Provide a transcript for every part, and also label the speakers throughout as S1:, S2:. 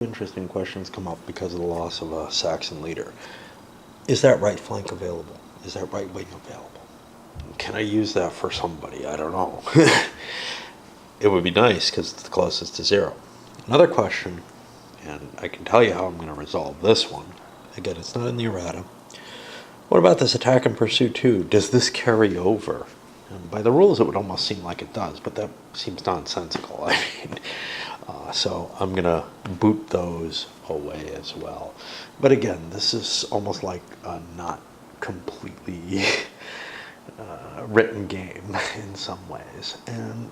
S1: Interesting questions come up because of the loss of a Saxon leader. Is that right flank available? Is that right wing available? Can I use that for somebody? I don't know. It would be nice because it's the closest to zero. Another question, and I can tell you how I'm going to resolve this one. Again, it's not in the errata. What about this attack and pursue 2? Does this carry over? And by the rules, it would almost seem like it does, but that seems nonsensical. I mean, so I'm going to boot those away as well. But again, this is almost like a not completely written game in some ways. And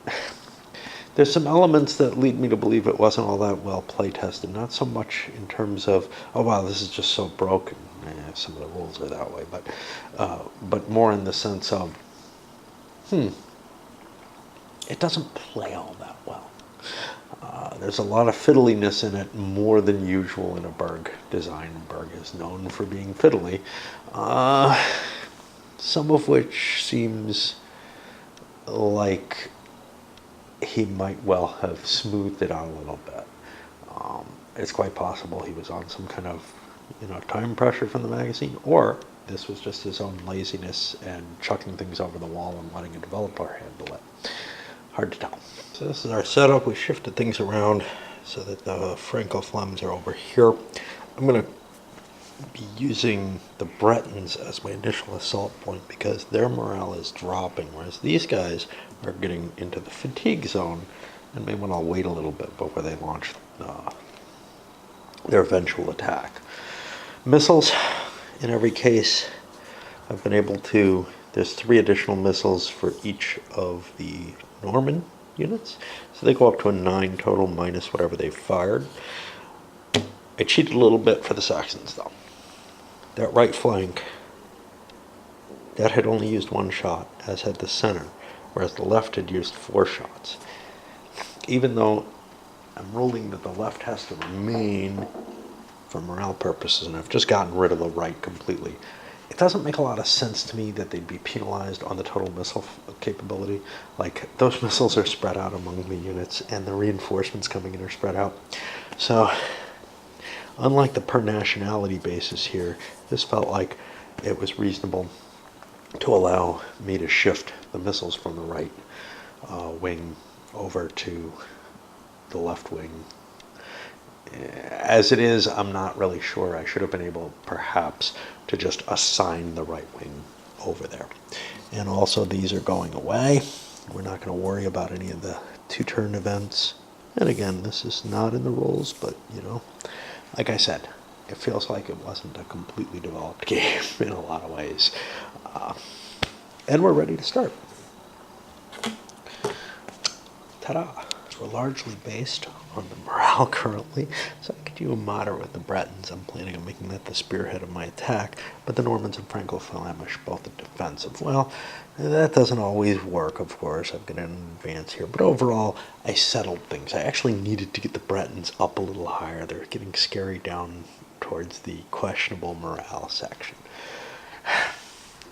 S1: there's some elements that lead me to believe it wasn't all that well play tested. Not so much in terms of, oh wow, this is just so broken. Some of the rules are that way, but more in the sense of, it doesn't play all that well. There's a lot of fiddliness in it, more than usual in a Berg design. Berg is known for being fiddly, some of which seems like he might well have smoothed it out a little bit. It's quite possible he was on some kind of time pressure from the magazine, or this was just his own laziness and chucking things over the wall and letting a developer handle it. Hard to tell. So this is our setup. We shifted things around so that the Franco Flems are over here. I'm going to be using the Bretons as my initial assault point because their morale is dropping, whereas these guys are getting into the fatigue zone and may want to wait a little bit before they launch their eventual attack. Missiles, in every case, I've been able to, there's 3 additional missiles for each of the Norman units, so they go up to a 9 total minus whatever they've fired. I cheated a little bit for the Saxons though. That right flank, that had only used 1 shot, as had the center, whereas the left had used 4 shots. Even though I'm ruling that the left has to remain for morale purposes, and I've just gotten rid of the right completely, it doesn't make a lot of sense to me that they'd be penalized on the total missile capability. Like, those missiles are spread out among the units, and the reinforcements coming in are spread out. So, unlike the per nationality basis here, this felt like it was reasonable to allow me to shift the missiles from the right wing over to the left wing. As it is, I'm not really sure. I should have been able, perhaps, to just assign the right wing over there. And also, these are going away. We're not going to worry about any of the 2-turn events. And again, this is not in the rules, but, like I said, it feels like it wasn't a completely developed game in a lot of ways. And we're ready to start. Ta-da! We're largely based on the morale currently, so I could do a moderate with the Bretons. I'm planning on making that the spearhead of my attack, but the Normans and Franco-Flemish both are defensive. Well, that doesn't always work, of course. I've got an advance here, but overall, I settled things. I actually needed to get the Bretons up a little higher. They're getting scary down towards the questionable morale section.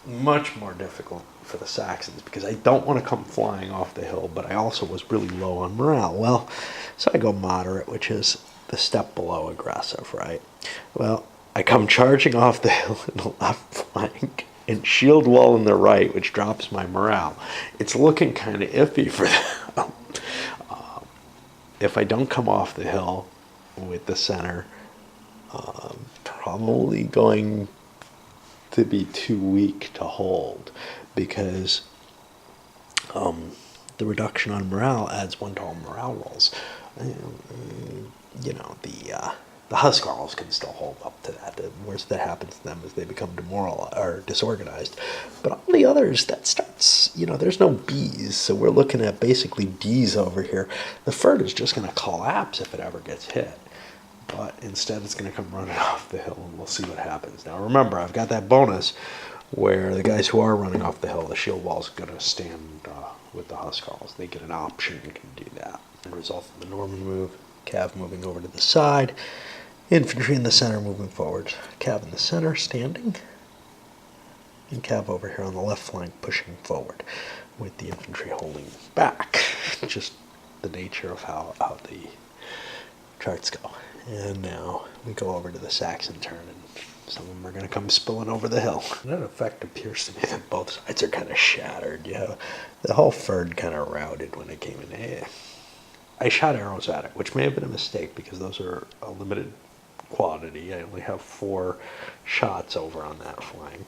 S1: Much more difficult for the Saxons because I don't want to come flying off the hill, but I also was really low on morale. Well, so I go moderate, which is the step below aggressive, right? Well, I come charging off the hill in the left flank and shield wall in the right, which drops my morale. It's looking kind of iffy for them. If I don't come off the hill with the center, probably going to be too weak to hold because the reduction on morale adds 1 to all morale rolls. The Huskarls can still hold up to that. The worst that happens to them is they become demoralized or disorganized. But all the others, that starts, there's no Bs, so we're looking at basically Ds over here. The Ferd is just going to collapse if it ever gets hit. But instead it's going to come running off the hill, and we'll see what happens. Now remember, I've got that bonus where the guys who are running off the hill, the shield wall's going to stand with the Huskarls. They get an option and can do that. The result of the Norman move, Cav moving over to the side, infantry in the center moving forward. Cav in the center standing, and Cav over here on the left flank pushing forward with the infantry holding back. Just the nature of how the charts go. And now we go over to the Saxon turn, and some of them are going to come spilling over the hill. And that effect appears to me that both sides are kind of shattered. Yeah, the whole Ferd kind of routed when it came in. I shot arrows at it, which may have been a mistake because those are a limited quantity. I only have 4 shots over on that flank.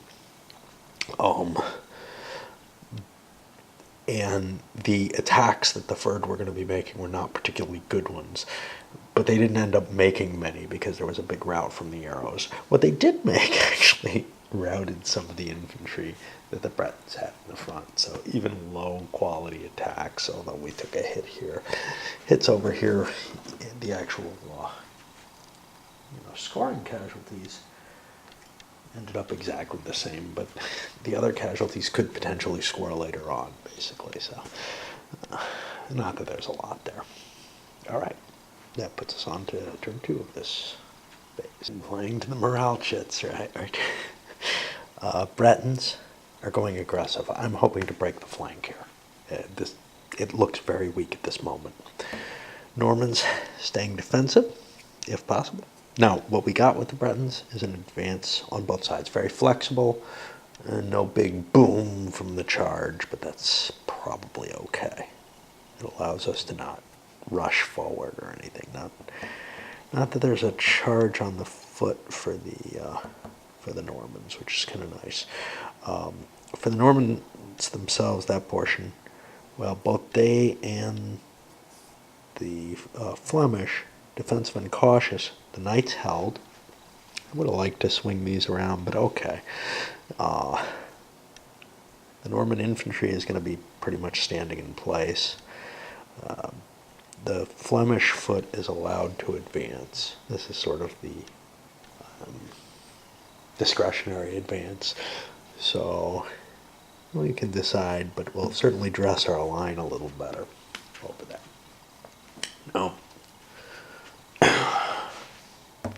S1: And the attacks that the Ferd were going to be making were not particularly good ones. But they didn't end up making many because there was a big rout from the arrows. What they did make actually routed some of the infantry that the Bretons had in the front. So even low quality attacks, although we took a hit here, hits over here in the actual scoring casualties ended up exactly the same, but the other casualties could potentially score later on, basically. So, not that there's a lot there. All right, that puts us on to turn 2 of this phase. And playing to the morale chits, right? Bretons are going aggressive. I'm hoping to break the flank here. It looks very weak at this moment. Normans staying defensive, if possible. Now, what we got with the Bretons is an advance on both sides. Very flexible, and no big boom from the charge, but that's probably okay. It allows us to not rush forward or anything. Not that there's a charge on the foot for the Normans, which is kind of nice. For the Normans themselves, that portion, well, both they and the Flemish, defensive and cautious, the knights held. I would have liked to swing these around, but okay. The Norman infantry is going to be pretty much standing in place. The Flemish foot is allowed to advance. This is sort of the discretionary advance. So we can decide, but we'll certainly dress our line a little better over that. No.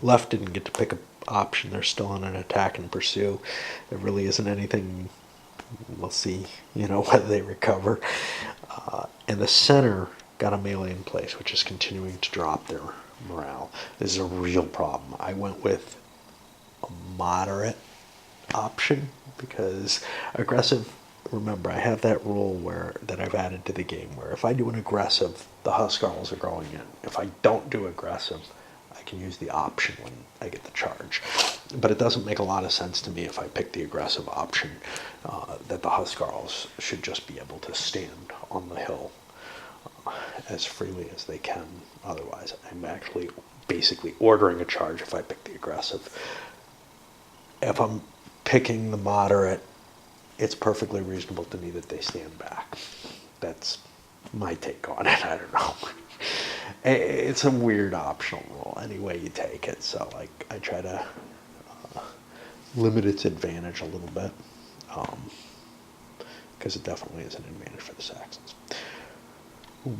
S1: Left didn't get to pick an option. They're still on an attack and pursue. There really isn't anything. We'll see, whether they recover. And the center got a melee in place, which is continuing to drop their morale. This is a real problem. I went with a moderate option because aggressive, remember, I have that rule that I've added to the game where if I do an aggressive, the Huskarls are going in. If I don't do aggressive, I can use the option when I get the charge. But it doesn't make a lot of sense to me if I pick the aggressive option that the Huskarls should just be able to stand on the hill as freely as they can. Otherwise, I'm actually basically ordering a charge if I pick the aggressive. If I'm picking the moderate, it's perfectly reasonable to me that they stand back. That's my take on it. I don't know. It's a weird optional rule any way you take it. So I try to limit its advantage a little bit because it definitely is an advantage for the Saxons.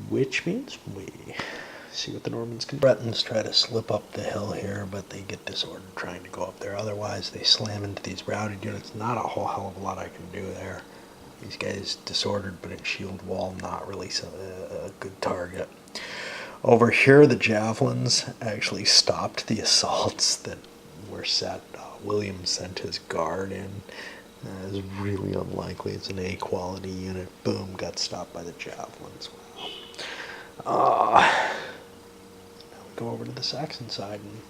S1: Which means we see what the Normans can. Bretons try to slip up the hill here, but they get disordered trying to go up there. Otherwise, they slam into these routed units. Not a whole hell of a lot I can do there. These guys disordered, but in shield wall, not really a good target. Over here, the javelins actually stopped the assaults that were set. William sent his guard in. It was really unlikely. It's an A-quality unit. Boom, got stopped by the javelins. Wow. Now we go over to the Saxon side. And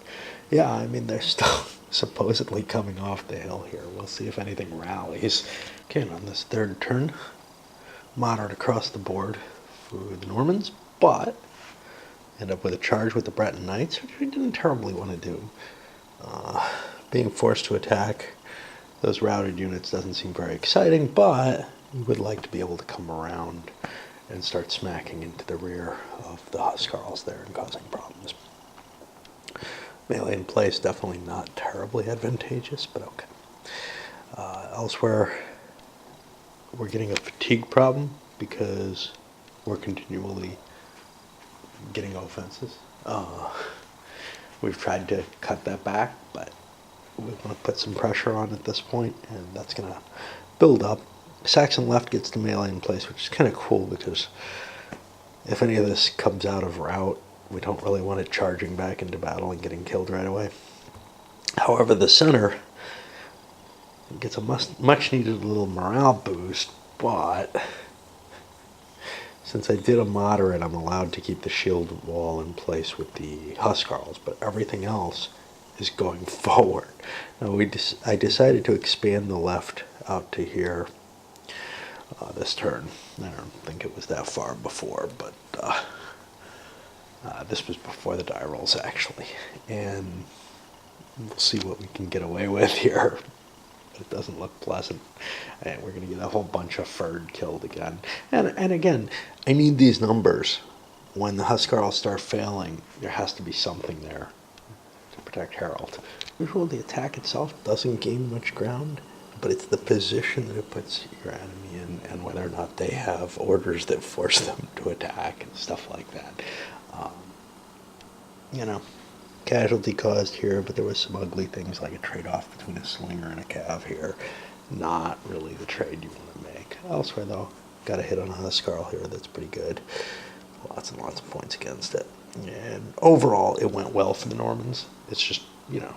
S1: yeah, I mean, they're still supposedly coming off the hill here. We'll see if anything rallies. Okay, and on this third turn, moderate across the board for the Normans, but end up with a charge with the Breton Knights, which we didn't terribly want to do. Being forced to attack those routed units doesn't seem very exciting, but we would like to be able to come around and start smacking into the rear of the Huskarls there and causing problems. Melee in place, definitely not terribly advantageous, but okay. Elsewhere, we're getting a fatigue problem because we're continually getting offenses. We've tried to cut that back, but we want to put some pressure on at this point, and that's going to build up. Saxon left gets the melee in place, which is kind of cool because if any of this comes out of route, we don't really want it charging back into battle and getting killed right away. However, the center gets a much needed little morale boost, but since I did a moderate, I'm allowed to keep the shield wall in place with the Huskarls, but everything else is going forward. Now I decided to expand the left out to here this turn. I don't think it was that far before, but this was before the die rolls actually, and we'll see what we can get away with here. It doesn't look pleasant, and we're going to get a whole bunch of Ferd killed again. And again, I need these numbers. When the Huskarls start failing, there has to be something there to protect Harold. Usually the attack itself doesn't gain much ground, but it's the position that it puts your enemy in, and whether or not they have orders that force them to attack and stuff like that. You know, casualty caused here, but there was some ugly things like a trade-off between a slinger and a cav here. Not really the trade you want to make. Elsewhere, though, got a hit on a Huskarl here that's pretty good. Lots and lots of points against it. And overall, it went well for the Normans. It's just, you know,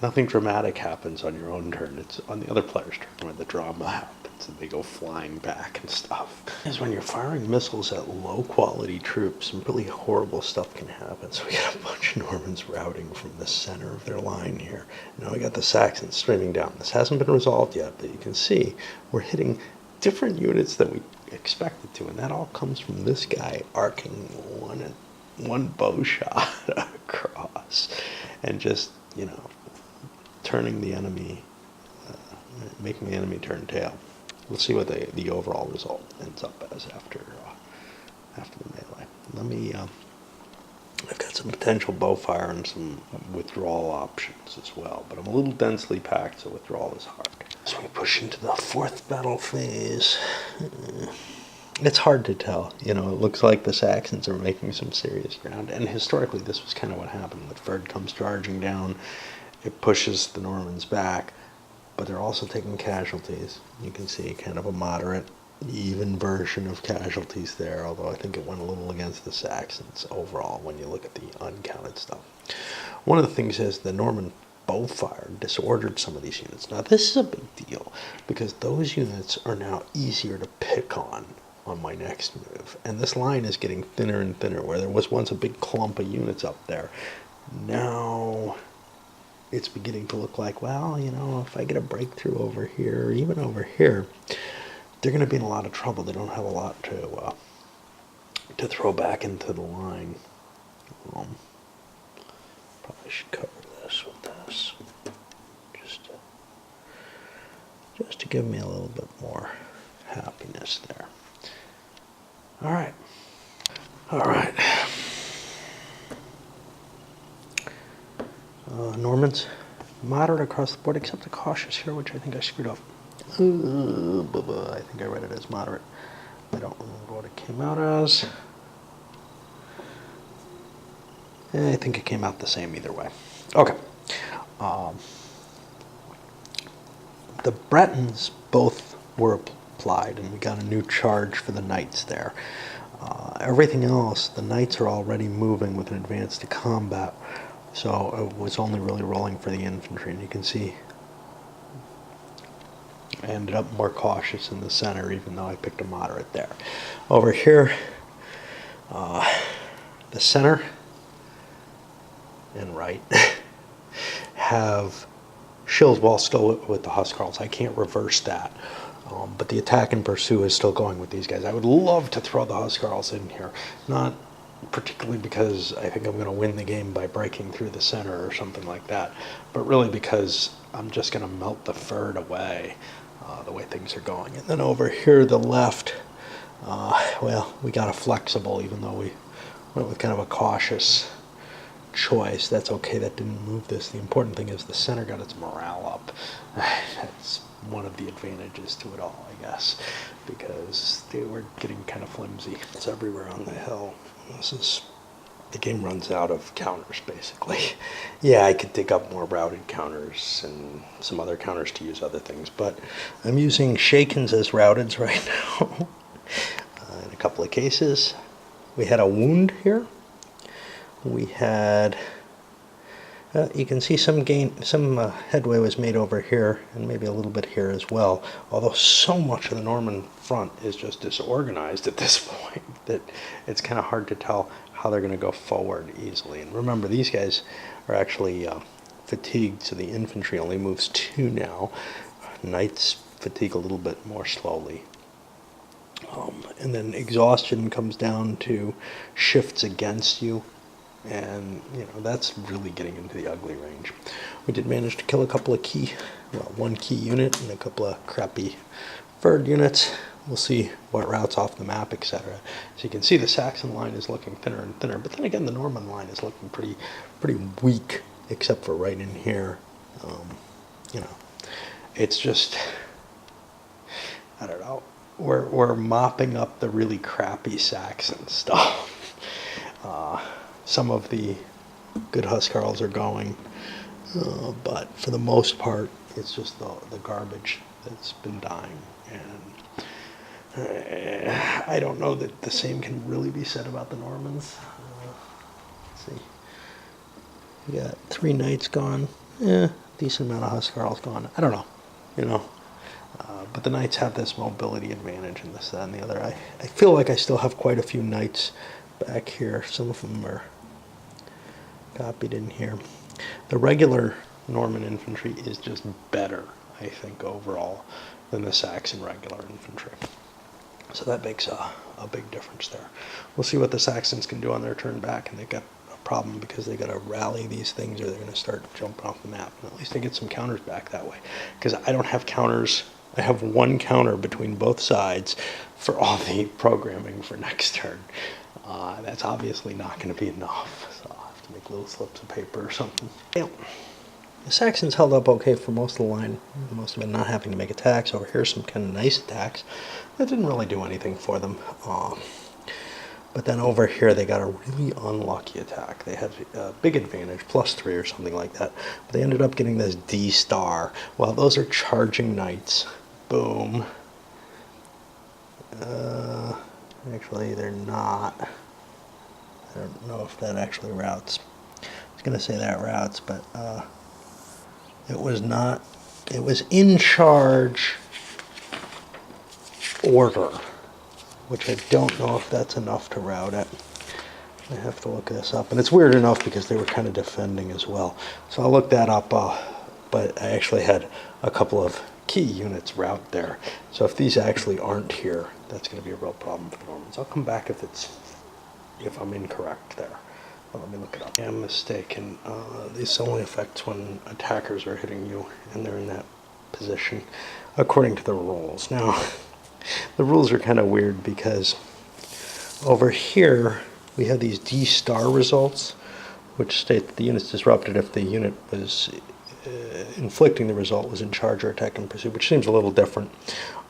S1: nothing dramatic happens on your own turn. It's on the other player's turn where the drama happens and they go flying back and stuff. Because when you're firing missiles at low-quality troops, some really horrible stuff can happen. So we got a bunch of Normans routing from the center of their line here. Now we got the Saxons streaming down. This hasn't been resolved yet, but you can see we're hitting different units than we expected to, and that all comes from this guy arcing one bow shot across and just, you know, turning the enemy, making the enemy turn tail. We'll see what the overall result ends up as after the melee. Let me, I've got some potential bow fire and some withdrawal options as well, but I'm a little densely packed, so withdrawal is hard. So we push into the fourth battle phase. It's hard to tell. You know, it looks like the Saxons are making some serious ground, and historically this was kind of what happened. When Ferd comes charging down, it pushes the Normans back, but they're also taking casualties. You can see kind of a moderate, even version of casualties there, although I think it went a little against the Saxons overall when you look at the uncounted stuff. One of the things is the Norman bow fire disordered some of these units. Now this is a big deal because those units are now easier to pick on my next move, and this line is getting thinner and thinner. Where there was once a big clump of units up there, now it's beginning to look like, well, you know, if I get a breakthrough over here, or even over here, they're going to be in a lot of trouble. They don't have a lot to throw back into the line. Probably should cover this with this, just to give me a little bit more happiness there. All right. Normans, moderate across the board, except the cautious here, which I think I screwed up. I think I read it as moderate. I don't remember what it came out as. I think it came out the same either way. Okay. The Bretons both were applied, and we got a new charge for the Knights there. Everything else, the Knights are already moving with an advance to combat, so it was only really rolling for the infantry, and you can see I ended up more cautious in the center, even though I picked a moderate there. Over here, the center and right have shield wall still with the Huskarls. I can't reverse that. But the attack and pursue is still going with these guys. I would love to throw the Huskarls in here. Not particularly because I think I'm going to win the game by breaking through the center or something like that, but really because I'm just going to melt the Ferd away the way things are going. And then over here, the left, well, we got a flexible, even though we went with kind of a cautious choice. That's okay. That didn't move this. The important thing is the center got its morale up. That's one of the advantages to it all, I guess, because they were getting kind of flimsy. It's everywhere on the hill. The game runs out of counters, basically. Yeah, I could dig up more routed counters and some other counters to use other things, but I'm using Shakens as routeds right now. In a couple of cases, we had a wound here. we had, you can see some headway was made over here, and maybe a little bit here as well, although so much of the Norman front is just disorganized at this point that it's kind of hard to tell how they're going to go forward easily. And remember, these guys are actually fatigued, so the infantry only moves 2 now. Knights fatigue a little bit more slowly. And then exhaustion comes down to shifts against you, and that's really getting into the ugly range. We did manage to kill a couple of one key unit and a couple of crappy third units. We'll see what routes off the map, etc. So you can see the Saxon line is looking thinner and thinner, but then again the Norman line is looking pretty weak, except for right in here. It's just, I don't know. We're mopping up the really crappy Saxon stuff. Some of the good Huscarls are going, but for the most part, it's just the garbage that's been dying. And I don't know that the same can really be said about the Normans. Let's see. We got 3 knights gone. Decent amount of Huscarls gone. I don't know, but the knights have this mobility advantage and this, that, and the other. I feel like I still have quite a few knights back here. Some of them are copied in here. The regular Norman infantry is just better, I think, overall than the Saxon regular infantry. So that makes a big difference there. We'll see what the Saxons can do on their turn back, and they've got a problem because they got to rally these things or they're going to start jumping off the map. And at least they get some counters back that way, because I don't have counters. I have 1 counter between both sides for all the programming for next turn. That's obviously not going to be enough, so I'll have to make little slips of paper or something. Yeah. The Saxons held up okay for most of the line, most of it not having to make attacks. Over here, some kind of nice attacks. That didn't really do anything for them. But then over here, they got a really unlucky attack. They had a big advantage, +3 or something like that. But they ended up getting this D star. Well, those are charging knights. Boom. Actually, they're not. I don't know if that actually routes. I was going to say that routes, but it was not. It was in charge order, which I don't know if that's enough to route it. I have to look this up. And it's weird enough because they were kind of defending as well. So I'll look that up, but I actually had a couple of key units route there. So if these actually aren't here, that's going to be a real problem for the Normans. I'll come back if I'm incorrect there. Well, let me look it up. I'm mistaken. This only affects when attackers are hitting you and they're in that position, according to the rules. Now, the rules are kind of weird because over here we have these D star results, which state that the unit's disrupted if the unit was inflicting the result was in charge or attack and pursuit, which seems a little different.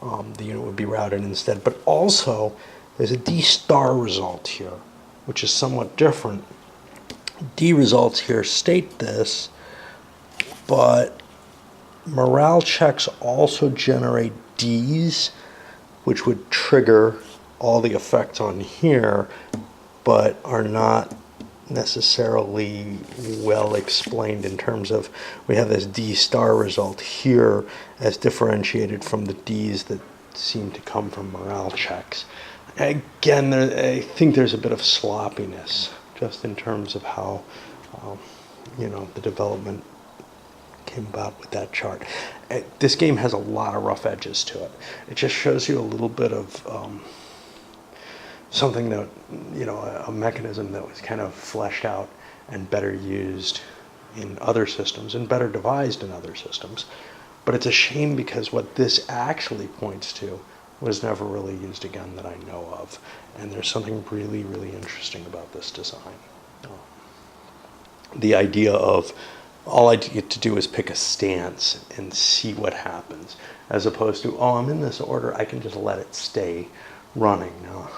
S1: The unit would be routed instead. But also, there's a D star result here, which is somewhat different. D results here state this, but morale checks also generate Ds, which would trigger all the effects on here, but are not necessarily well explained in terms of, we have this D star result here as differentiated from the Ds that seem to come from morale checks. Again, I think there's a bit of sloppiness just in terms of how the development came about with that chart. This game has a lot of rough edges to it. It just shows you a little bit of something that, a mechanism that was kind of fleshed out and better used in other systems and better devised in other systems. But it's a shame because what this actually points to was never really used again that I know of. And there's something really, really interesting about this design. The idea of all I get to do is pick a stance and see what happens, as opposed to, oh, I'm in this order, I can just let it stay running. Now,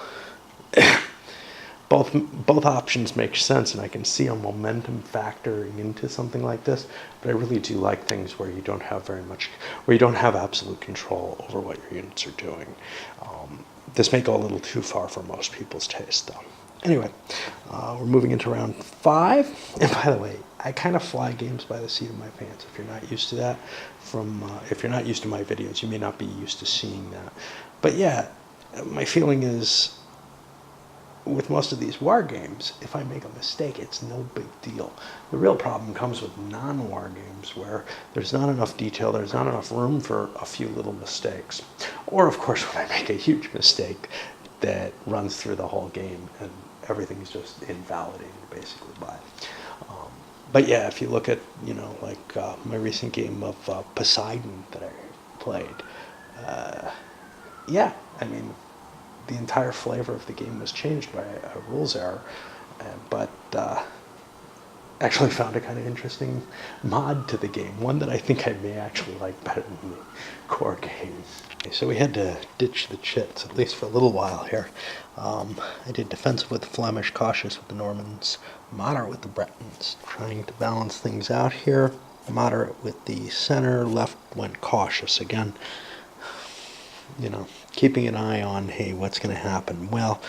S1: both options make sense, and I can see a momentum factoring into something like this, but I really do like things where you don't have absolute control over what your units are doing. This may go a little too far for most people's taste, though. Anyway, we're moving into round 5. And by the way, I kind of fly games by the seat of my pants. If you're not used to that, if you're not used to my videos, you may not be used to seeing that. But yeah, my feeling is, with most of these war games, if I make a mistake, it's no big deal. The real problem comes with non-war games where there's not enough detail, there's not enough room for a few little mistakes. Or, of course, when I make a huge mistake that runs through the whole game and everything's just invalidated, basically, by it. But yeah, if you look at, like my recent game of Poseidon that I played, yeah, I mean, the entire flavor of the game was changed by a rules error, but actually found a kind of interesting mod to the game, one that I think I may actually like better than the core game. Okay, so we had to ditch the chits, at least for a little while here. I did defensive with the Flemish, cautious with the Normans, moderate with the Bretons, trying to balance things out here. Moderate with the center, left went cautious again. Keeping an eye on, hey, what's going to happen? Well,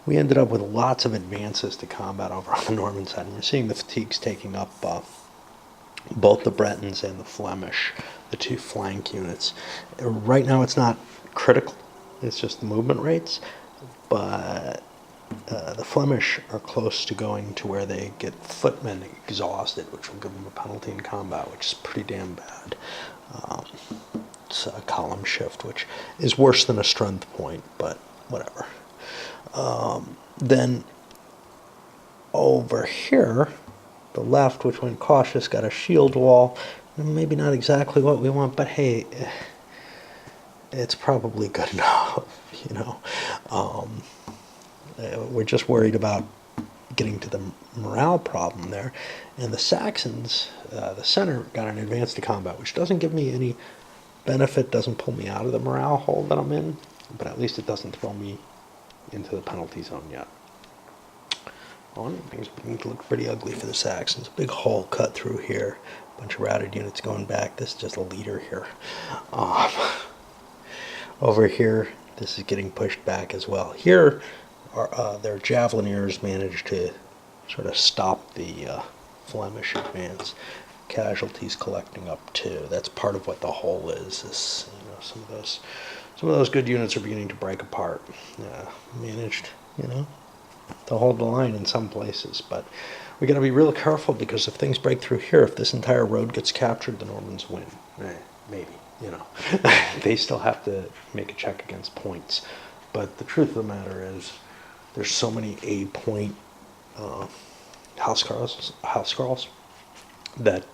S1: we ended up with lots of advances to combat over on the Norman side. And we're seeing the fatigues taking up both the Bretons and the Flemish, the two flank units. Right now it's not critical. It's just the movement rates. But the Flemish are close to going to where they get footmen exhausted, which will give them a penalty in combat, which is pretty damn bad. It's a column shift, which is worse than a strength point, but whatever. Then over here, the left, which went cautious, got a shield wall. Maybe not exactly what we want, but hey, it's probably good enough, We're just worried about getting to the morale problem there. And the Saxons, the center, got an advance to combat, which doesn't give me any benefit, doesn't pull me out of the morale hole that I'm in, but at least it doesn't throw me into the penalty zone yet. Things are beginning to look pretty ugly for the Saxons. Big hole cut through here, bunch of routed units going back. This is just a leader here. Over here, this is getting pushed back as well. Here, their javelineers managed to sort of stop the Flemish advance. Casualties collecting up too. That's part of what the hole is. Some of those good units are beginning to break apart. Managed, to hold the line in some places, but we got to be real careful, because if things break through here, if this entire road gets captured, the Normans win. Maybe, they still have to make a check against points. But the truth of the matter is, there's so many A-point housecarls that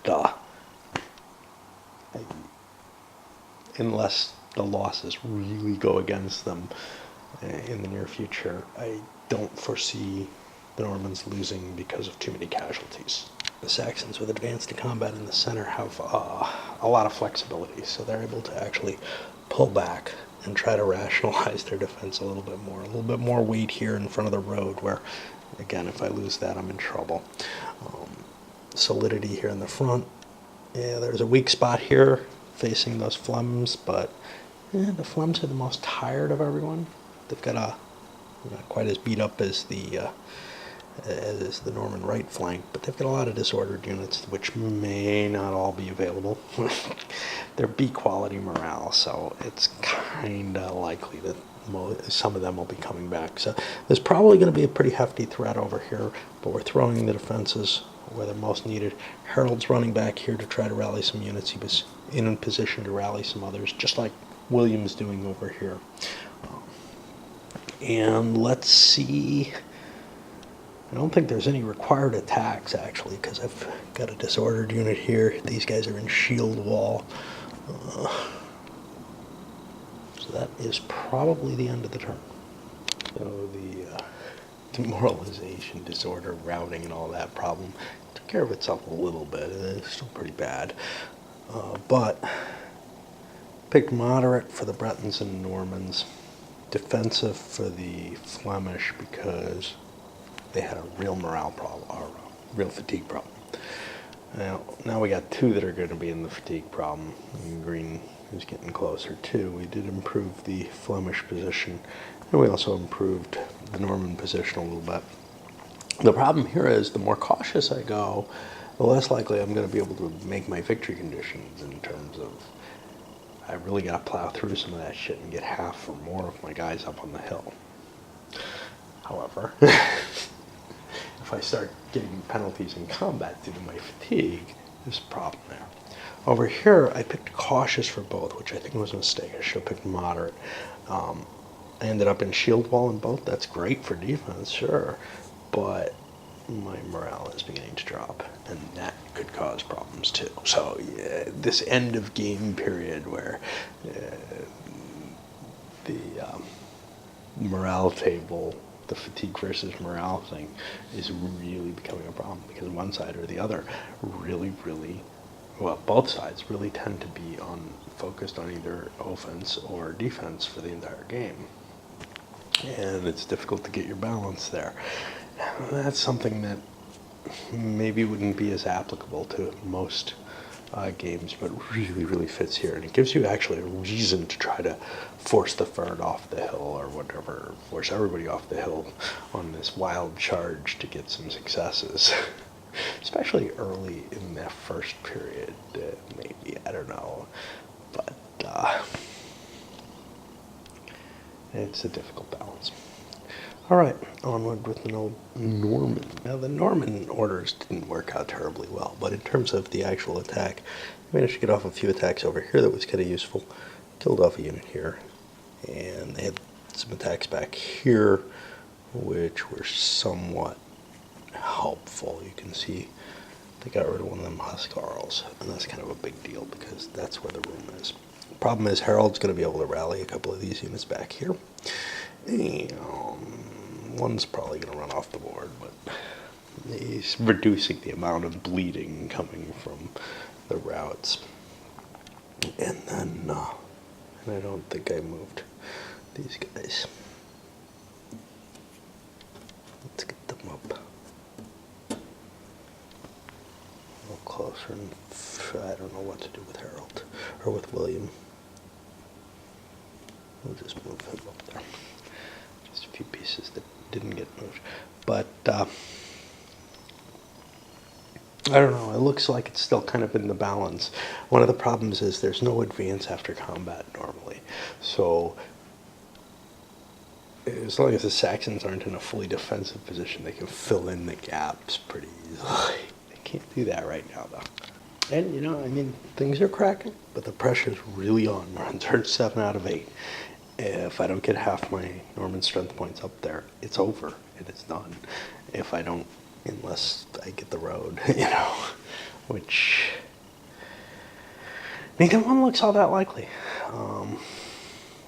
S1: unless the losses really go against them in the near future, I don't foresee the Normans losing because of too many casualties. The Saxons, with advance to combat in the center, have a lot of flexibility, so they're able to actually pull back and try to rationalize their defense a little bit more weight here in front of the road, where, again, if I lose that, I'm in trouble. Solidity here in the front. Yeah, there's a weak spot here facing those Flems, but the Flems are the most tired of everyone. They've got not quite as beat up as the Norman right flank, but they've got a lot of disordered units, which may not all be available. They're B quality morale, so it's kind of likely that some of them will be coming back. So there's probably going to be a pretty hefty threat over here, but we're throwing the defenses where they're most needed. Harold's running back here to try to rally some units. He was in a position to rally some others, just like William's doing over here. And let's see. I don't think there's any required attacks, actually, because I've got a disordered unit here. These guys are in shield wall. So that is probably the end of the turn. So the demoralization, disorder, routing, and all that problem took care of itself a little bit. It's still pretty bad. But picked moderate for the Bretons and Normans, defensive for the Flemish because they had a real morale problem, or a real fatigue problem. Now we got 2 that are going to be in the fatigue problem. And green is getting closer too. We did improve the Flemish position, and we also improved the Norman position a little bit. The problem here is the more cautious I go, the less likely I'm going to be able to make my victory conditions in terms of I really got to plow through some of that shit and get half or more of my guys up on the hill. However, if I start getting penalties in combat due to my fatigue, there's a problem there. Over here, I picked cautious for both, which I think was a mistake. I should have picked moderate. I ended up in shield wall in both. That's great for defense, sure, but my morale is beginning to drop, and that could cause problems too. So yeah, this end of game period where the morale table, the fatigue versus morale thing, is really becoming a problem, because one side or the other really, well, both sides really tend to be focused on either offense or defense for the entire game. And it's difficult to get your balance there. That's something that maybe wouldn't be as applicable to most games, but really fits here. And it gives you actually a reason to try to force the third off the hill or whatever, force everybody off the hill on this wild charge to get some successes. Especially early in that first period, maybe, I don't know. But it's a difficult balance. All right, onward with the Norman. Now, the Norman orders didn't work out terribly well, but in terms of the actual attack, I managed to get off a few attacks over here that was kind of useful. Killed off a unit here, and they had some attacks back here, which were somewhat helpful. You can see they got rid of one of them Huscarls, and that's kind of a big deal because that's where the room is. The problem is Harold's going to be able to rally a couple of these units back here. And one's probably going to run off the board, but he's reducing the amount of bleeding coming from the routes. And then, and I don't think I moved these guys. Let's get them up a little closer, and I don't know what to do with Harold, or with William. We'll just move him up there. Just a few pieces that didn't get moved. But, I don't know, it looks like it's still kind of in the balance. One of the problems is there's no advance after combat normally. So, as long as the Saxons aren't in a fully defensive position, they can fill in the gaps pretty easily. They can't do that right now, though. And, you know, I mean, things are cracking, but the pressure's really on. We're on turn 7 out of 8. If I don't get half my Norman strength points up there, it's over, and it's done. If I don't, unless I get the road, you know, which neither one looks all that likely.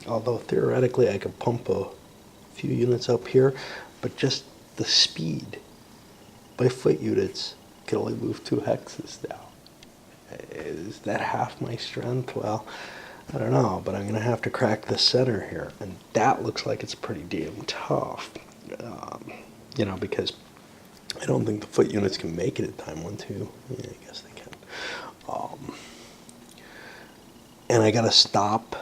S1: Although theoretically I could pump a few units up here, but just the speed by foot units can only move 2 hexes now. Is that half my strength? Well, I don't know, but I'm going to have to crack the center here, and that looks like it's pretty damn tough, you know, because I don't think the foot units can make it at time 1, 2. Yeah, I guess they can. And I got to stop.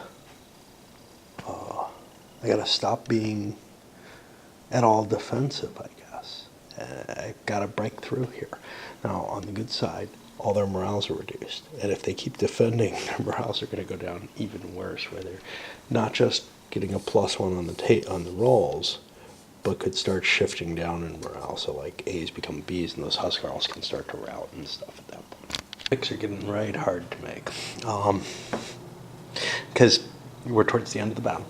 S1: I got to stop being at all defensive, I guess. I got to break through here. Now, on the good side, all their morales are reduced. And if they keep defending, their morales are going to go down even worse, where they're not just getting a +1 on the rolls, but could start shifting down in morale. So like A's become B's, and those Huscarls can start to rout and stuff at that point. Picks are getting right hard to make. Because we're towards the end of the battle.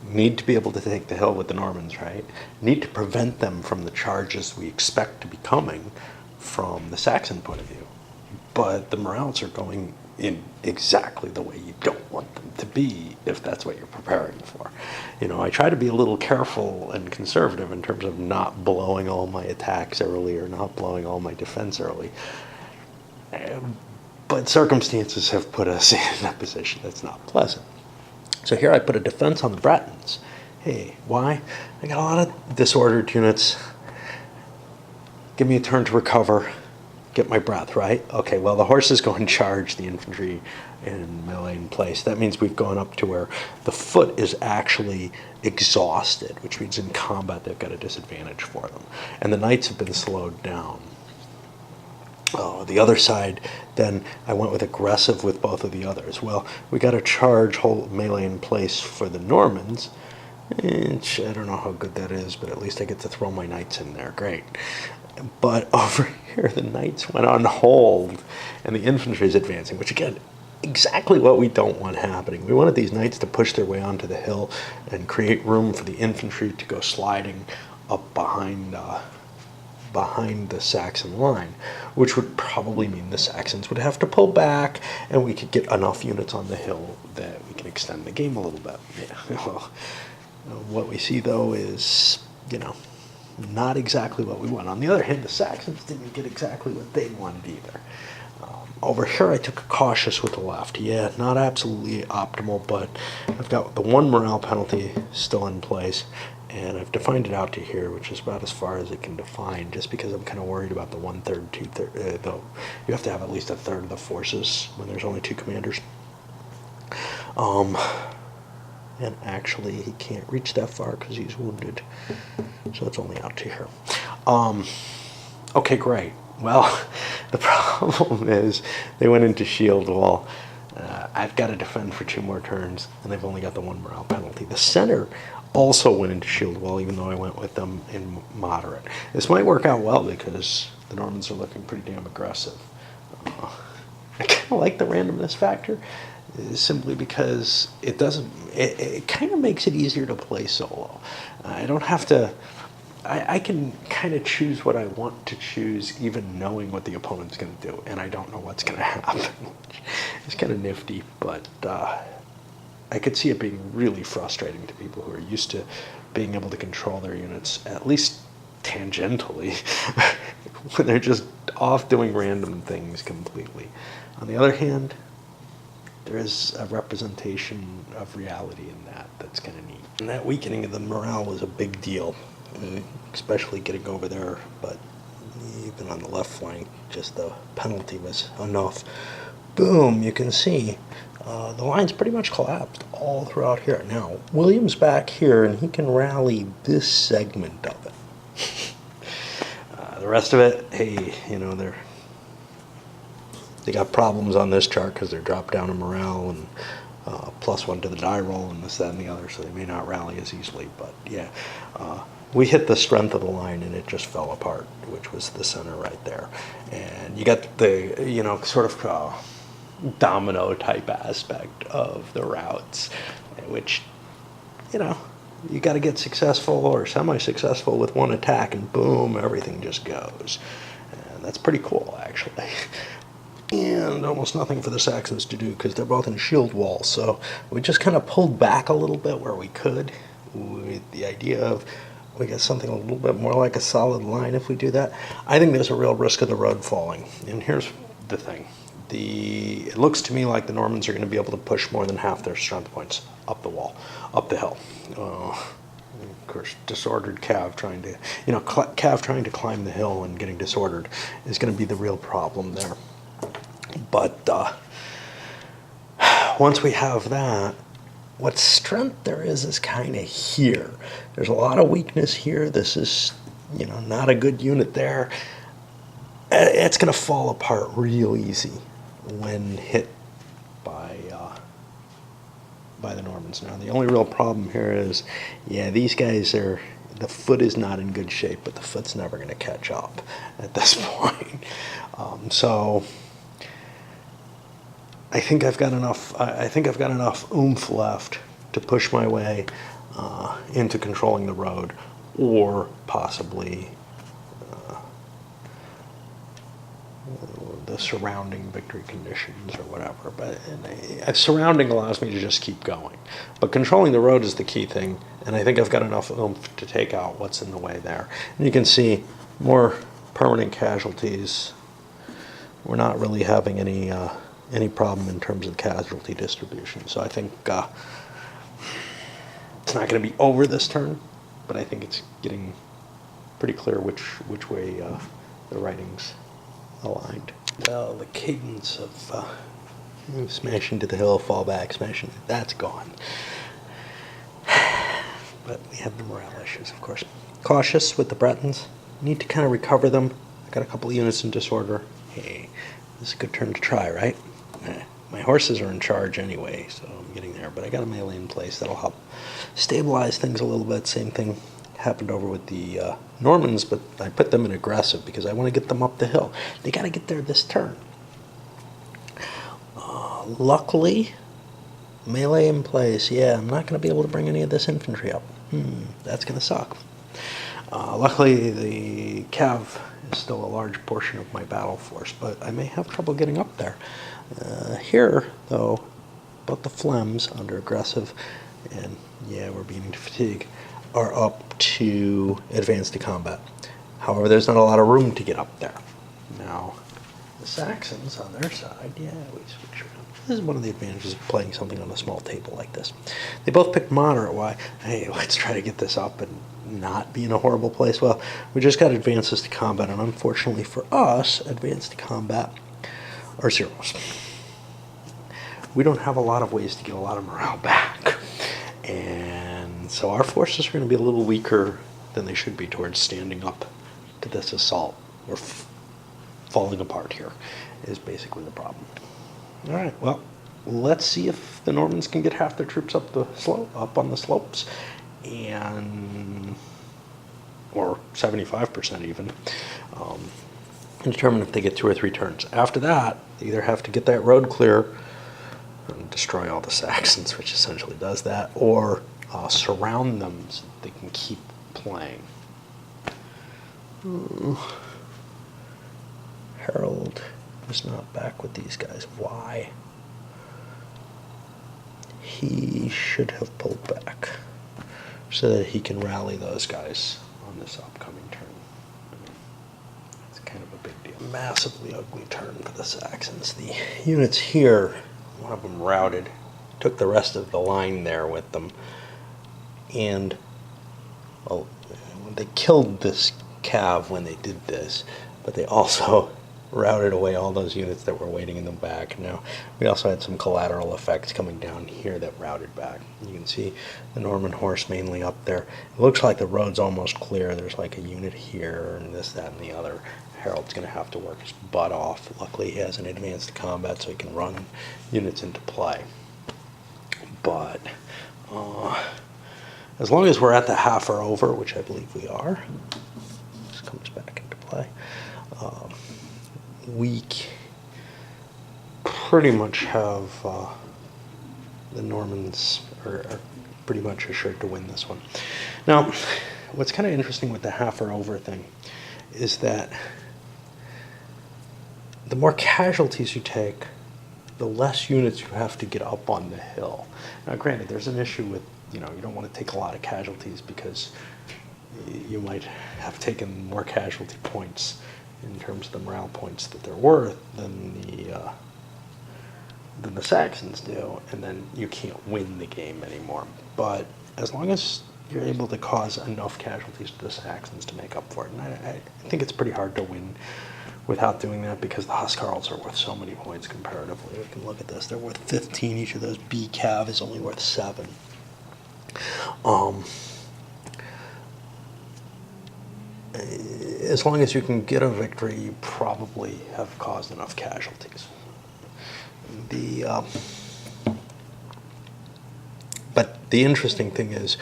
S1: Need to be able to take the hill with the Normans, right? Need to prevent them from the charges we expect to be coming from the Saxon point of view. But the morales are going in exactly the way you don't want them to be if that's what you're preparing for. You know, I try to be a little careful and conservative in terms of not blowing all my attacks early or not blowing all my defense early. But circumstances have put us in a position that's not pleasant. So here I put a defense on the Bretons. Hey, why? I got a lot of disordered units. Give me a turn to recover. get my breath, right? Okay, well, the horses go and charge the infantry in melee in place. That means we've gone up to where the foot is actually exhausted, which means in combat they've got a disadvantage for them. And the knights have been slowed down. The other side, then I went with aggressive with both of the others. Well, we got a charge hold melee in place for the Normans. And I don't know how good that is, but at least I get to throw my knights in there. Great. But over here, the knights went on hold, and the infantry is advancing, which again, exactly what we don't want happening. We wanted these knights to push their way onto the hill and create room for the infantry to go sliding up behind the Saxon line, which would probably mean the Saxons would have to pull back, and we could get enough units on the hill that we can extend the game a little bit. Yeah. What we see, though, is, not exactly what we want. On the other hand, the Saxons didn't get exactly what they wanted either. Over here, I took a cautious with the left. Yeah, not absolutely optimal, but I've got the one morale penalty still in place, and I've defined it out to here, which is about as far as it can define, just because I'm kind of worried about the 1/3, 2/3, though you have to have at least 1/3 of the forces when there's only 2 commanders. And actually, he can't reach that far because he's wounded, so it's only out to here. Okay, great. Well, the problem is they went into shield wall. I've got to defend for 2 more turns, and they've only got the 1 morale penalty. The center also went into shield wall, even though I went with them in moderate. This might work out well because the Normans are looking pretty damn aggressive. I kind of like the randomness factor, simply because it kind of makes it easier to play solo. I don't have to. I can kind of choose what I want to choose, even knowing what the opponent's going to do, and I don't know what's going to happen. It's kind of nifty, but I could see it being really frustrating to people who are used to being able to control their units, at least tangentially, when they're just off doing random things completely. On the other hand, there is a representation of reality in that that's kind of neat. And that weakening of the morale was a big deal, especially getting over there, but even on the left flank, just the penalty was enough. Boom, you can see the line's pretty much collapsed all throughout here. Now, William's back here, and he can rally this segment of it. The rest of it, hey, they got problems on this chart because they're dropped down in morale and +1 to the die roll and this, that, and the other, so they may not rally as easily. But yeah, we hit the strength of the line and it just fell apart, which was the center right there. And you got the, sort of domino type aspect of the routes, which, you got to get successful or semi-successful with one attack and boom, everything just goes. And that's pretty cool, actually. And almost nothing for the Saxons to do because they're both in shield wall. So we just kind of pulled back a little bit where we could, with the idea of we get something a little bit more like a solid line if we do that. I think there's a real risk of the road falling. And here's the thing. It looks to me like the Normans are going to be able to push more than half their strength points up the wall, up the hill. Of course, disordered Cav trying to climb the hill and getting disordered is going to be the real problem there. But once we have that, what strength there is kind of here. There's a lot of weakness here. This is, not a good unit there. It's going to fall apart real easy when hit by the Normans. Now, the only real problem here is, these guys the foot is not in good shape, but the foot's never going to catch up at this point. So I think I've got enough oomph left to push my way into controlling the road, or possibly the surrounding victory conditions or whatever. But surrounding allows me to just keep going. But controlling the road is the key thing, and I think I've got enough oomph to take out what's in the way there. And you can see more permanent casualties. We're not really having any problem in terms of casualty distribution. So I think it's not going to be over this turn, but I think it's getting pretty clear which way the writing's aligned. Well, the cadence of smashing to the hill, fall back, smashing, that's gone. But we have the morale issues, of course. Cautious with the Bretons. Need to kind of recover them. I got a couple of units in disorder. Hey, this is a good turn to try, right? My horses are in charge anyway, so I'm getting there. But I got a melee in place that'll help stabilize things a little bit. Same thing happened over with the Normans, but I put them in aggressive because I want to get them up the hill. They got to get there this turn. Luckily, melee in place. Yeah, I'm not going to be able to bring any of this infantry up. That's going to suck. Luckily, the cav is still a large portion of my battle force, but I may have trouble getting up there. Here, though, both the Flems under aggressive, and yeah, we're beginning to fatigue, are up to advance to combat. However, there's not a lot of room to get up there. Now, the Saxons on their side, yeah, we switch around. This is one of the advantages of playing something on a small table like this. They both picked moderate. Why? Hey, let's try to get this up and not be in a horrible place. Well, we just got advances to combat, and unfortunately for us, advance to combat are zeros. We don't have a lot of ways to get a lot of morale back. And so our forces are going to be a little weaker than they should be towards standing up to this assault. We're falling apart here is basically the problem. All right, well, let's see if the Normans can get half their troops up the slope, up on the slopes, and or 75% even, and determine if they get 2 or 3 turns. After that, they either have to get that road clear and destroy all the Saxons, which essentially does that, or surround them so that they can keep playing. Harold is not back with these guys. Why? He should have pulled back so that he can rally those guys on this upcoming turn. It's kind of a big deal. Massively ugly turn for the Saxons. The units here, one of them routed, took the rest of the line there with them, and well, they killed this cav when they did this, but they also routed away all those units that were waiting in the back. Now, we also had some collateral effects coming down here that routed back. You can see the Norman horse mainly up there. It looks like the road's almost clear. There's like a unit here and this, that, and the other. Harold's going to have to work his butt off. Luckily, he has an advanced combat, so he can run units into play. But as long as we're at the half or over, which I believe we are, this comes back into play, we pretty much have the Normans are pretty much assured to win this one. Now, what's kind of interesting with the half or over thing is that the more casualties you take, the less units you have to get up on the hill. Now, granted, there's an issue with, you don't want to take a lot of casualties because you might have taken more casualty points in terms of the morale points that they're worth than the Saxons do, and then you can't win the game anymore. But as long as you're able to cause enough casualties to the Saxons to make up for it, and I think it's pretty hard to win without doing that because the Huscarls are worth so many points comparatively. We can look at this. They're worth 15. Each of those B cav is only worth 7. As long as you can get a victory, you probably have caused enough casualties. But the interesting thing is,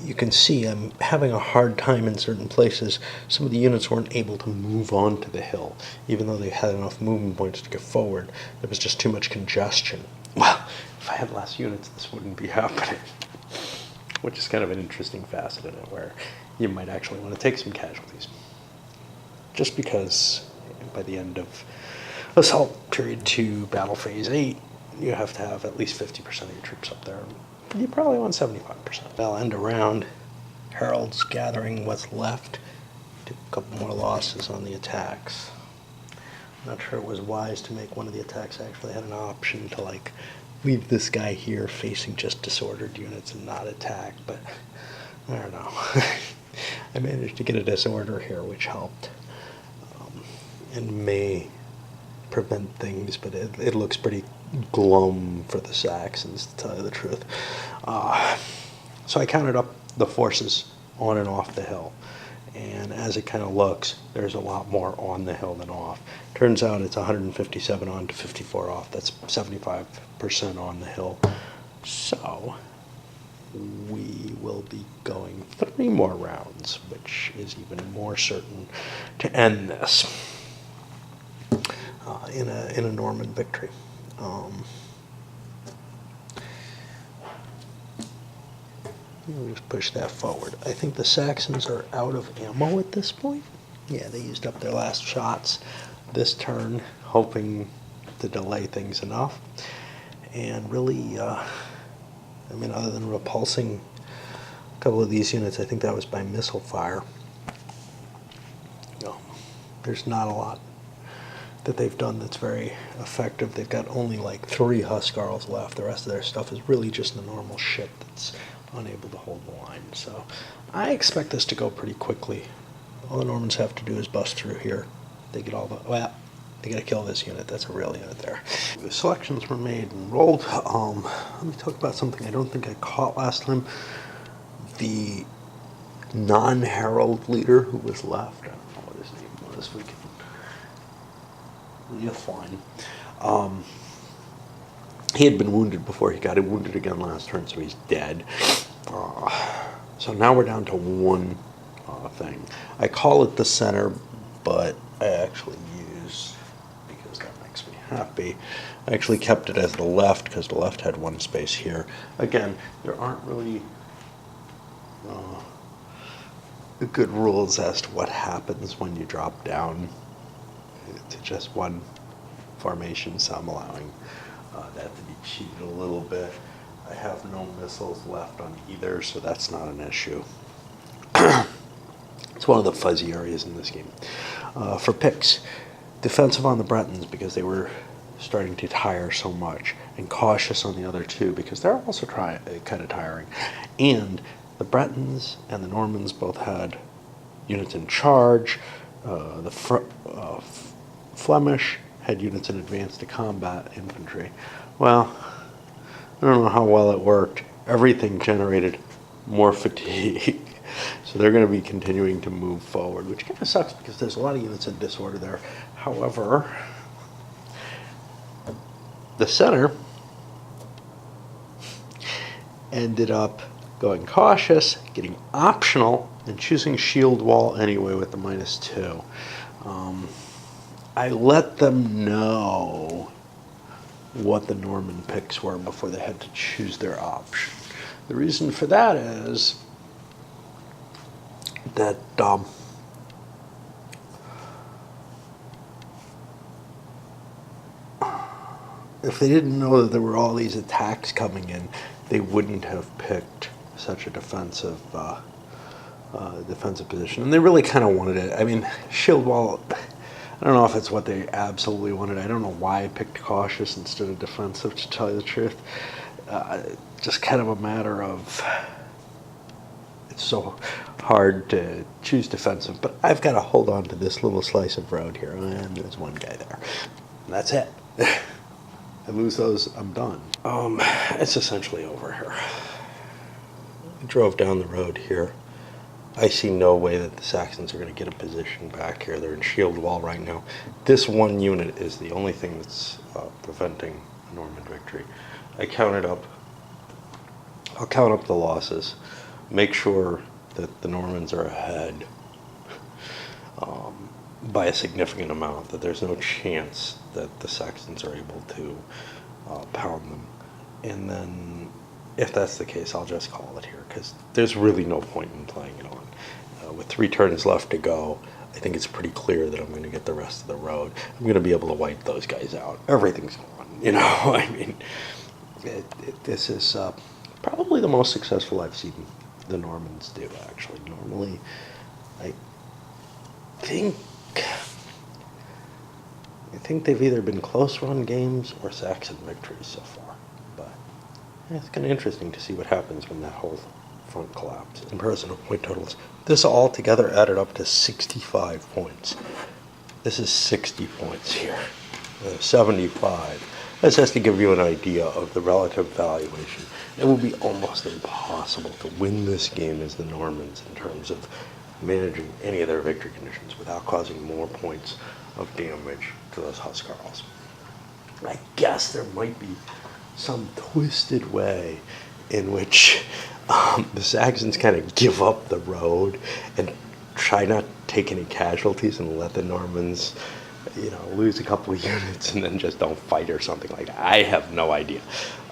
S1: you can see I'm having a hard time in certain places. Some of the units weren't able to move onto the hill, even though they had enough movement points to get forward. There was just too much congestion. Well, if I had less units, this wouldn't be happening. Which is kind of an interesting facet in it, where you might actually want to take some casualties. Just because by the end of Assault Period 2, Battle Phase 8, you have to have at least 50% of your troops up there. You probably want 75%. I'll end a round. Harold's gathering what's left. Took a couple more losses on the attacks. I'm not sure it was wise to make one of the attacks. I actually had an option to leave this guy here facing just disordered units and not attack, but I don't know. I managed to get a disorder here, which helped. and may prevent things, but it looks pretty glum for the Saxons, to tell you the truth. So I counted up the forces on and off the hill, and as it kind of looks, there's a lot more on the hill than off. Turns out it's 157 on to 54 off. That's 75% on the hill. So we will be going 3 more rounds, which is even more certain to end this in a Norman victory. We'll just push that forward. I think the Saxons are out of ammo at this point. Yeah, they used up their last shots this turn, hoping to delay things enough. And really, I mean, other than repulsing a couple of these units, I think that was by missile fire. There's not a lot that they've done that's very effective. They've got only like 3 Huskarls left. The rest of their stuff is really just the normal shit that's unable to hold the line. So I expect this to go pretty quickly. All the Normans have to do is bust through here. They get all the, well, they gotta kill this unit. That's a real unit there. The selections were made and rolled. Let me talk about something I don't think I caught last time. The non-herald leader who was left, I don't know what his name was, we can, you'll find. He had been wounded before. He got wounded again last turn, so he's dead. So now we're down to 1 thing. I call it the center, but I actually use, because that makes me happy, I actually kept it as the left, because the left had 1 space here. Again, there aren't really good rules as to what happens when you drop down to just 1 formation, so I'm allowing that to be cheated a little bit. I have no missiles left on either, so that's not an issue. It's one of the fuzzy areas in this game. For picks, defensive on the Bretons because they were starting to tire so much, and cautious on the other 2 because they're also kind of tiring. And the Bretons and the Normans both had units in charge. The Flemish had units in advance to combat infantry. Well, I don't know how well it worked. Everything generated more fatigue. So they're going to be continuing to move forward, which kind of sucks because there's a lot of units in disorder there. However, the center ended up going cautious, getting optional, and choosing shield wall anyway with the -2. I let them know what the Norman picks were before they had to choose their option. The reason for that is that if they didn't know that there were all these attacks coming in, they wouldn't have picked such a defensive position. And they really kind of wanted it. I mean, shield wall, I don't know if it's what they absolutely wanted. I don't know why I picked cautious instead of defensive, to tell you the truth. Just kind of a matter of, it's so hard to choose defensive, but I've got to hold on to this little slice of road here, and there's 1 guy there. And that's it. I lose those, I'm done. It's essentially over here. I drove down the road here. I see no way that the Saxons are going to get a position back here. They're in shield wall right now. This 1 unit is the only thing that's preventing a Norman victory. I'll count up the losses, make sure that the Normans are ahead by a significant amount, that there's no chance that the Saxons are able to pound them. And then, if that's the case, I'll just call it here, because there's really no point in playing it on. With 3 turns left to go, I think it's pretty clear that I'm going to get the rest of the road. I'm going to be able to wipe those guys out. Everything's gone, you know? I mean, this is probably the most successful I've seen the Normans do, actually. Normally, I think they've either been close run games or Saxon victories so far. But it's kind of interesting to see what happens when that whole front collapses. Comparison of point totals. This all together added up to 65 points. This is 60 points here, 75. This has to give you an idea of the relative valuation. It will be almost impossible to win this game as the Normans in terms of managing any of their victory conditions without causing more points of damage to those Huscarls. I guess there might be some twisted way in which the Saxons kind of give up the road and try not to take any casualties and let the Normans, lose a couple of units and then just don't fight or something like that. I have no idea.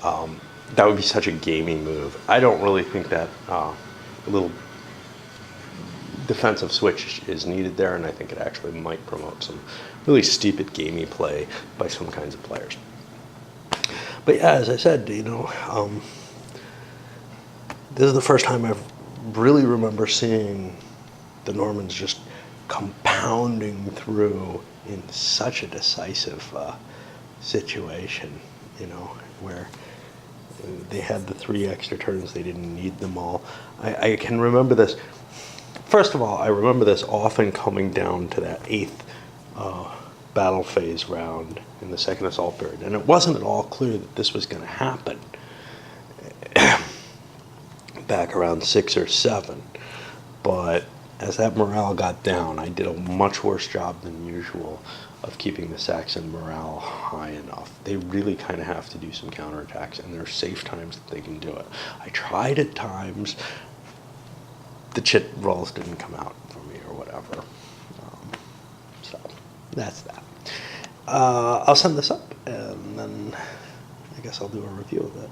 S1: That would be such a gaming move. I don't really think that little defensive switch is needed there, and I think it actually might promote some really stupid gamey play by some kinds of players. But yeah, as I said, this is the first time I really remember seeing the Normans just compounding through in such a decisive situation, where they had the 3 extra turns, they didn't need them all. I can remember this. First of all, I remember this often coming down to that 8th battle phase round in the second assault period, and it wasn't at all clear that this was going to happen back around 6 or 7. But as that morale got down, I did a much worse job than usual of keeping the Saxon morale high enough. They really kind of have to do some counterattacks, and there are safe times that they can do it. I tried at times. The chit rolls didn't come out for me or whatever. So that's that. I'll send this up, and then I guess I'll do a review of it.